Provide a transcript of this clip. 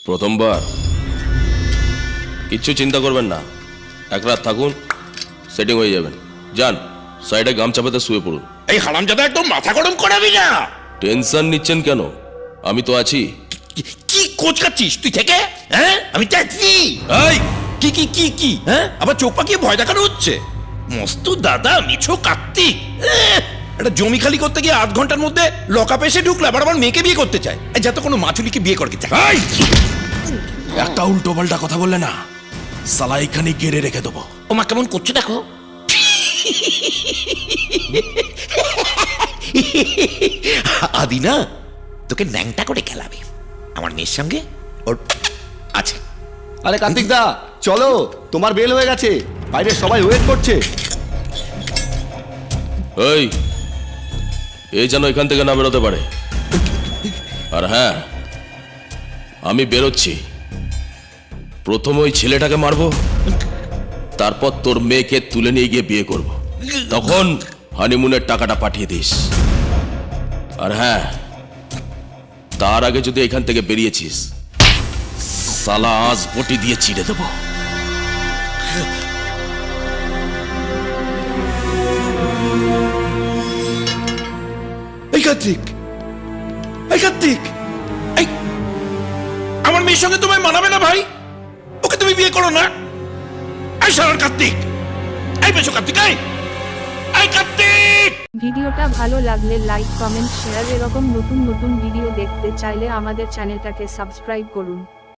প্রথমবার কিচ্ছু চিন্তা করবেন না, এক রাত থাকুন, সেটিং হয়ে যাবেন। যান, সাইডে গামছা পেতে শুয়ে পড়ুন। এই হারামজাদা একদম মাথা গরম করাবি না। টেনশন নিচ্ছেন কেন? আমি তো আছি। কি কোচকাচ্ছিস তুই থেকে? হ্যাঁ, আমি ট্যাক্সি। এই কি কি কি কি হ্যাঁ, আবার চোখ পাকিয়ে ভয় দেখানো হচ্ছে। মস্ত দাদা মিছো কার্তিক একটা জমি খালি করতে গিয়ে 8 ঘন্টার মধ্যে লকআপে এসে ঢুকলে আবার আমার মেয়েকে বিয়ে করতে চায়। এই যত কোনো মাছুলিকে বিয়ে করতে চায়। একটা উল্টো পাল্টা কথা বললে না, সালা এখানে গেড়ে রেখে দেবো। ও মা কেমন করছে দেখো। আদি না তোকে ন্যাংটা করে খেলাবে আমার মেয়ের সঙ্গে ওর আছে। আরে কার্তিক দা চলো, তোমার বেল হয়ে গেছে, বাইরে সবাই ওয়েট করছে। এই যেন এখান থেকে না বেরোতে পারে। আর হ্যাঁ, আমি বেরোচ্ছি। প্রথম ওই ছেলেটাকে মারবো, তারপর তোর মেয়েকে তুলে নিয়ে গিয়ে বিয়ে করব। তখন হানিমুনের টাকাটা পাঠিয়ে দিস। আর হ্যাঁ, তার আগে যদি এখান থেকে বেরিয়েছিস, সালা আজ বটি দিয়ে চিড়ে দেবো। এই কার্তিক, এই কার্তিক, এই আমার মেয়ের সঙ্গে তোমায় মানাবে না ভাই। ওকে তুমি বিয়ে করো না। এই সারার কার্তিক, এই বেশো কার্তিক, এই কার্তিক। ভিডিওটা ভালো লাগলে লাইক, কমেন্ট, শেয়ার। এরকম নতুন নতুন ভিডিও দেখতে চাইলে আমাদের চ্যানেলটাকে সাবস্ক্রাইব করুন।